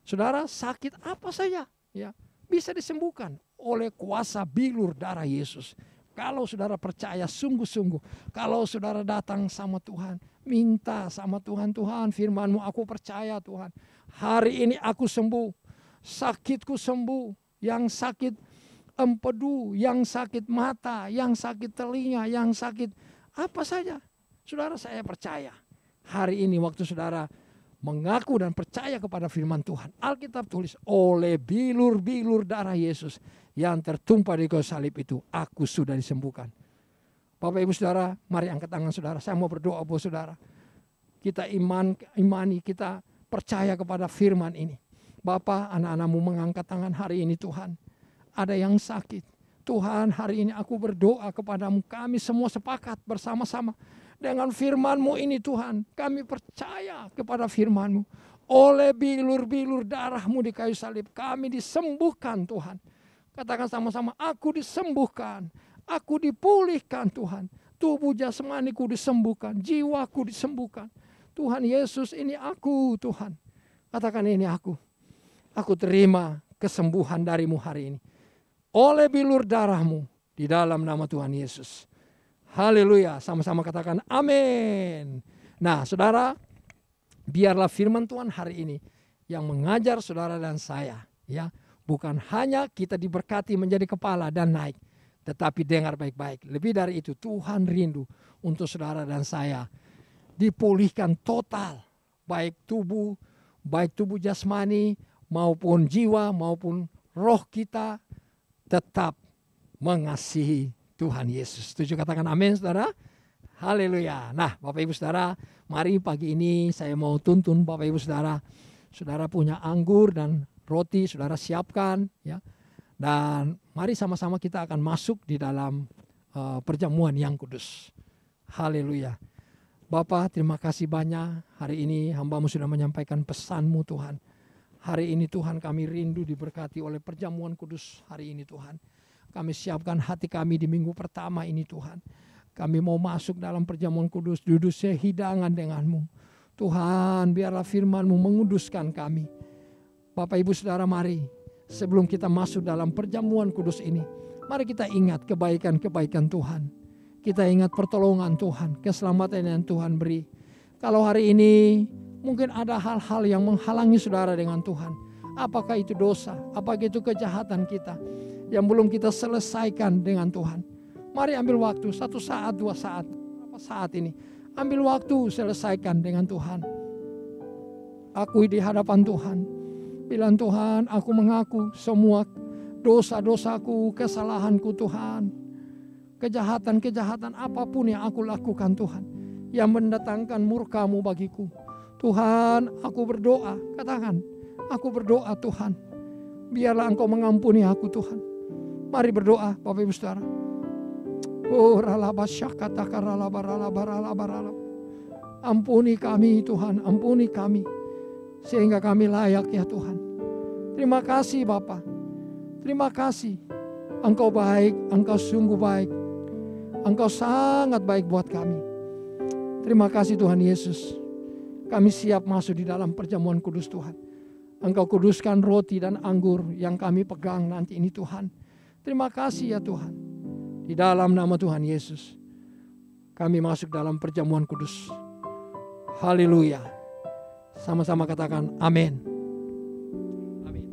Saudara, sakit apa saja ya bisa disembuhkan oleh kuasa bilur darah Yesus. Kalau saudara percaya sungguh-sungguh, kalau saudara datang sama Tuhan, minta sama Tuhan, Tuhan firman-Mu aku percaya Tuhan. Hari ini aku sembuh, sakitku sembuh, yang sakit empedu, yang sakit mata, yang sakit telinga, yang sakit apa saja. Saudara, saya percaya hari ini waktu saudara mengaku dan percaya kepada firman Tuhan, Alkitab tulis, oleh bilur-bilur darah Yesus yang tertumpah di kayu salib itu, aku sudah disembuhkan. Bapak Ibu Saudara, mari angkat tangan saudara. Saya mau berdoa buat saudara. Kita imani, kita percaya kepada firman ini. Bapak, anak-anakmu mengangkat tangan hari ini Tuhan. Ada yang sakit. Tuhan, hari ini aku berdoa kepadamu. Kami semua sepakat bersama-sama dengan firman-Mu ini Tuhan. Kami percaya kepada firman-Mu. Oleh bilur-bilur darah-Mu di kayu salib, kami disembuhkan Tuhan. Katakan sama-sama, aku disembuhkan. Aku dipulihkan Tuhan. Tubuh jasmaniku disembuhkan. Jiwaku disembuhkan. Tuhan Yesus, ini aku Tuhan. Katakan, ini aku. Aku terima kesembuhan darimu hari ini. Oleh bilur darah-Mu di dalam nama Tuhan Yesus. Haleluya. Sama-sama katakan amin. Nah saudara, biarlah firman Tuhan hari ini yang mengajar saudara dan saya. Ya, bukan hanya kita diberkati menjadi kepala dan naik. Tetapi dengar baik-baik. Lebih dari itu, Tuhan rindu untuk saudara dan saya dipulihkan total. Baik tubuh jasmani maupun jiwa maupun roh kita tetap mengasihi Tuhan Yesus. Setuju katakan amin saudara? Haleluya. Nah Bapak Ibu Saudara, mari pagi ini saya mau tuntun Bapak Ibu Saudara. Saudara punya anggur dan roti, saudara siapkan ya. Dan mari sama-sama kita akan masuk di dalam perjamuan yang kudus. Haleluya. Bapa, terima kasih banyak. Hari ini hamba-Mu sudah menyampaikan pesan-Mu Tuhan. Hari ini Tuhan kami rindu diberkati oleh perjamuan kudus hari ini Tuhan. Kami siapkan hati kami di minggu pertama ini Tuhan. Kami mau masuk dalam perjamuan kudus, duduk sehidangan dengan-Mu. Tuhan, biarlah firman-Mu menguduskan kami. Bapak Ibu Saudara, mari. Sebelum kita masuk dalam perjamuan kudus ini, mari kita ingat kebaikan-kebaikan Tuhan. Kita ingat pertolongan Tuhan, keselamatan yang Tuhan beri. Kalau hari ini mungkin ada hal-hal yang menghalangi saudara dengan Tuhan. Apakah itu dosa, apakah itu kejahatan kita yang belum kita selesaikan dengan Tuhan. Mari ambil waktu, 1 saat, 2 saat, berapa saat ini. Ambil waktu, selesaikan dengan Tuhan. Akui di hadapan Tuhan. Bilang, Tuhan, aku mengaku semua dosa-dosaku, kesalahanku Tuhan. Kejahatan-kejahatan apapun yang aku lakukan Tuhan, yang mendatangkan murka-Mu bagiku. Tuhan, aku berdoa, katakan, aku berdoa Tuhan. Biarlah Engkau mengampuni aku Tuhan. Mari berdoa Bapak Ibu Saudara. Oh, ampuni kami Tuhan, ampuni kami. Sehingga kami layak ya Tuhan. Terima kasih Bapa. Terima kasih. Engkau baik, Engkau sungguh baik. Engkau sangat baik buat kami. Terima kasih Tuhan Yesus. Kami siap masuk di dalam perjamuan kudus Tuhan. Engkau kuduskan roti dan anggur yang kami pegang nanti ini Tuhan. Terima kasih ya Tuhan. Di dalam nama Tuhan Yesus, kami masuk dalam perjamuan kudus. Haleluya. Sama-sama katakan amin. Amin.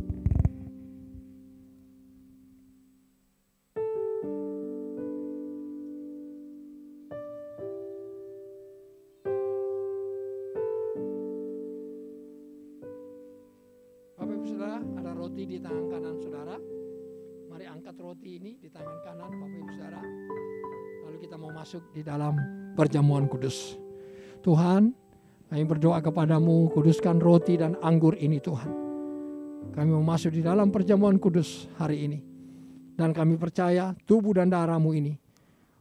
Bapak Ibu Saudara, ada roti di tangan kanan saudara. Mari angkat roti ini di tangan kanan Bapak Ibu Saudara. Lalu kita mau masuk di dalam perjamuan kudus. Tuhan, kami berdoa kepadamu, kuduskan roti dan anggur ini Tuhan. Kami mau masuk di dalam perjamuan kudus hari ini. Dan kami percaya tubuh dan darah-Mu ini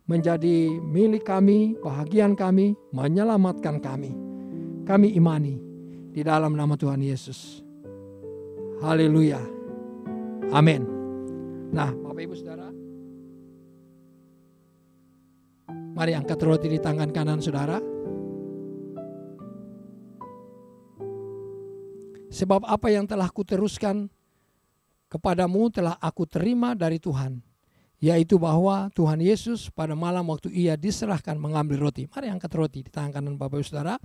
menjadi milik kami, bahagian kami, menyelamatkan kami. Kami imani di dalam nama Tuhan Yesus. Haleluya. Amin. Nah Bapak Ibu Saudara, mari angkat roti di tangan kanan saudara. Sebab apa yang telah kuteruskan kepadamu telah aku terima dari Tuhan. Yaitu bahwa Tuhan Yesus pada malam waktu ia diserahkan mengambil roti. Mari angkat roti di tangan kanan Bapak Ibu Saudara.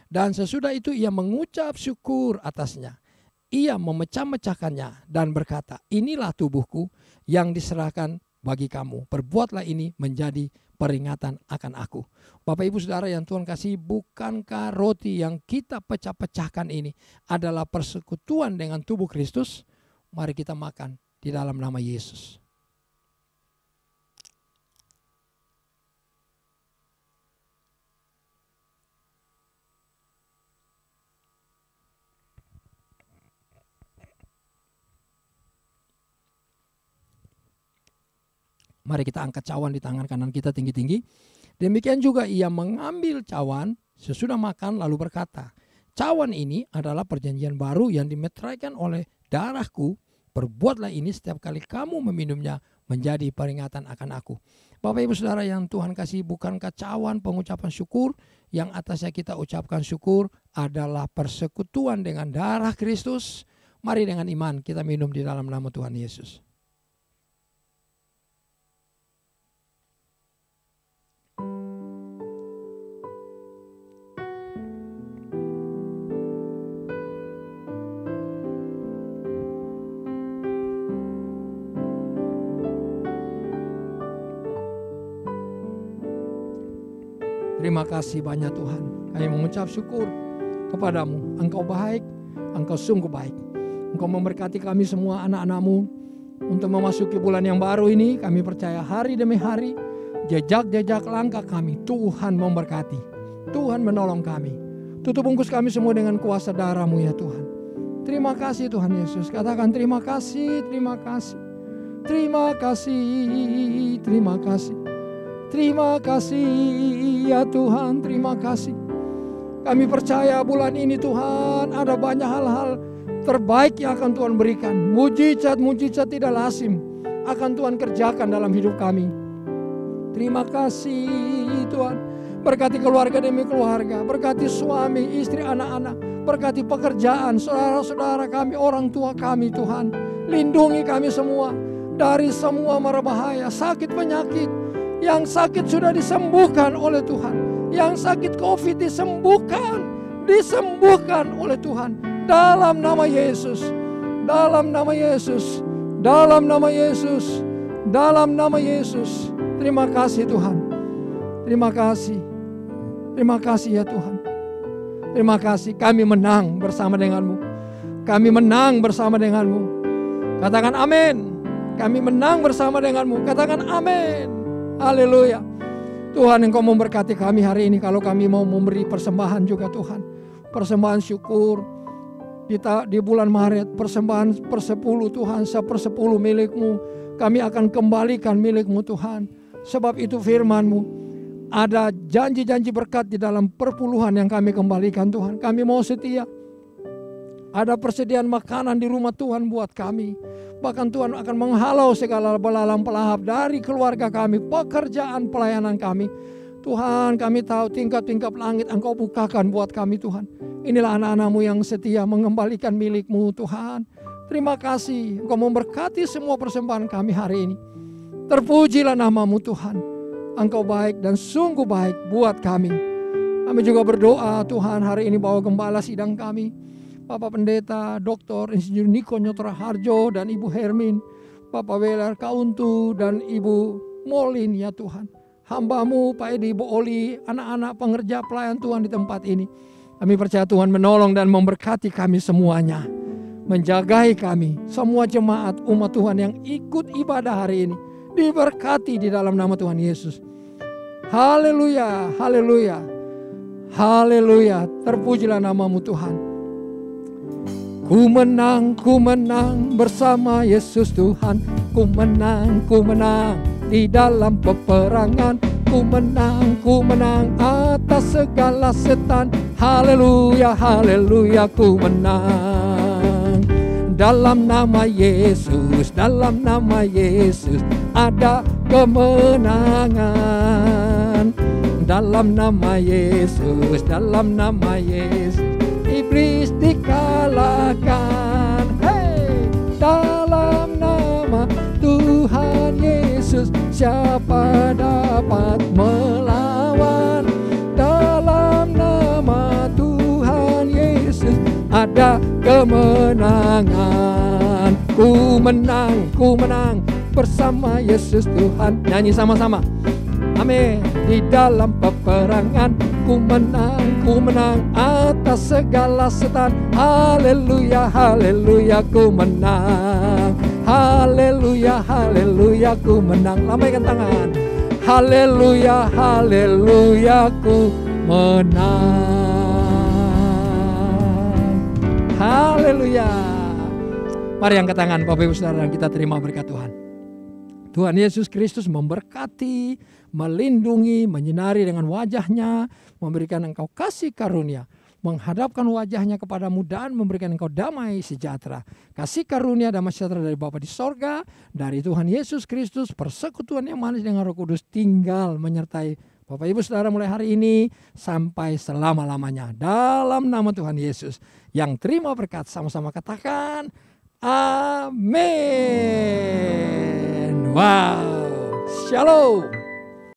Dan sesudah itu ia mengucap syukur atasnya. ia memecah-mecahkannya dan berkata, inilah tubuhku yang diserahkan bagi kamu. Perbuatlah ini menjadi peringatan akan aku. Bapak Ibu Saudara yang Tuhan kasih, bukankah roti yang kita pecah-pecahkan ini adalah persekutuan dengan tubuh Kristus? Mari kita makan di dalam nama Yesus. Mari kita angkat cawan di tangan kanan kita tinggi-tinggi. Demikian juga ia mengambil cawan sesudah makan lalu berkata, cawan ini adalah perjanjian baru yang dimeteraikan oleh darahku. Perbuatlah ini setiap kali kamu meminumnya menjadi peringatan akan aku. Bapak Ibu Saudara yang Tuhan kasih, bukankah cawan pengucapan syukur yang atasnya kita ucapkan syukur adalah persekutuan dengan darah Kristus? Mari dengan iman kita minum di dalam nama Tuhan Yesus. Terima kasih banyak Tuhan. Kami mengucap syukur kepadamu. Engkau baik, Engkau sungguh baik. Engkau memberkati kami semua anak-anak-Mu untuk memasuki bulan yang baru ini. Kami percaya hari demi hari, jejak-jejak langkah kami Tuhan memberkati. Tuhan menolong kami. Tutup bungkus kami semua dengan kuasa darah-Mu ya Tuhan. Terima kasih Tuhan Yesus. Katakan terima kasih, terima kasih. Terima kasih, terima kasih. Terima kasih ya Tuhan, terima kasih. Kami percaya bulan ini Tuhan ada banyak hal-hal terbaik yang akan Tuhan berikan. Mujizat-mujizat tidak lazim akan Tuhan kerjakan dalam hidup kami. Terima kasih Tuhan. Berkati keluarga demi keluarga, berkati suami, istri, anak-anak, berkati pekerjaan, saudara-saudara kami, orang tua kami Tuhan. Lindungi kami semua dari semua mara bahaya, sakit penyakit. Yang sakit sudah disembuhkan oleh Tuhan. Yang sakit COVID disembuhkan oleh Tuhan. Dalam nama Yesus. Dalam nama Yesus. Dalam nama Yesus. Dalam nama Yesus. Terima kasih Tuhan. Terima kasih. Terima kasih ya Tuhan. Terima kasih. Kami menang bersama denganmu. Kami menang bersama denganmu. Katakan amin. Kami menang bersama denganmu. Katakan amin. Haleluya. Tuhan, Engkau memberkati kami hari ini. Kalau kami mau memberi persembahan juga Tuhan, persembahan syukur di bulan Maret, persembahan per-10 Tuhan, seper-10 milik-Mu, kami akan kembalikan milik-Mu Tuhan. Sebab itu firman-Mu, ada janji-janji berkat di dalam perpuluhan yang kami kembalikan Tuhan. Kami mau setia. Ada persediaan makanan di rumah Tuhan buat kami. Bahkan Tuhan akan menghalau segala belalang pelahap dari keluarga kami, pekerjaan pelayanan kami. Tuhan, kami tahu tingkap-tingkap langit Engkau bukakan buat kami Tuhan. Inilah anak-anak-Mu yang setia mengembalikan milik-Mu Tuhan. Terima kasih Engkau memberkati semua persembahan kami hari ini. Terpujilah nama-Mu Tuhan. Engkau baik dan sungguh baik buat kami. Kami juga berdoa Tuhan hari ini bawa gembala sidang kami, Bapak Pendeta, Dr. Insinyur Niko Nyotra Harjo dan Ibu Hermin, Bapak Weler Kauntu dan Ibu Molin ya Tuhan. Hamba-Mu Pak Edi, Ibu Oli, anak-anak pengerja pelayan Tuhan di tempat ini. Kami percaya Tuhan menolong dan memberkati kami semuanya. Menjagai kami, semua jemaat umat Tuhan yang ikut ibadah hari ini. Diberkati di dalam nama Tuhan Yesus. Haleluya, haleluya, haleluya. Terpujilah nama-Mu Tuhan. Ku menang bersama Yesus Tuhan. Ku menang di dalam peperangan. Ku menang atas segala setan. Haleluya, haleluya, ku menang. Dalam nama Yesus, dalam nama Yesus ada kemenangan. Dalam nama Yesus, dalam nama Yesus iblis dikalahkan. Hey! Dalam nama Tuhan Yesus siapa dapat melawan? Dalam nama Tuhan Yesus ada kemenangan. kemenangan. Ku menang bersama Yesus Tuhan. Nyanyi sama-sama. Amin. Di dalam peperangan ku menang atas segala setan. Haleluya, haleluya, ku menang. Haleluya, haleluya, ku menang. Lambaikan tangan. Haleluya, haleluya, ku menang. Haleluya. Mari angkat tangan Bapak Ibu Saudara, kita terima berkat Tuhan. Tuhan Yesus Kristus memberkati, melindungi, menyinari dengan wajahnya, memberikan engkau kasih karunia, menghadapkan wajahnya kepadamu dan memberikan engkau damai sejahtera. Kasih karunia damai sejahtera dari Bapa di sorga, dari Tuhan Yesus Kristus, persekutuan yang manis dengan Roh Kudus tinggal menyertai Bapak Ibu Saudara mulai hari ini sampai selama-lamanya. Dalam nama Tuhan Yesus, yang terima berkat sama-sama katakan amin. Wow, shalom.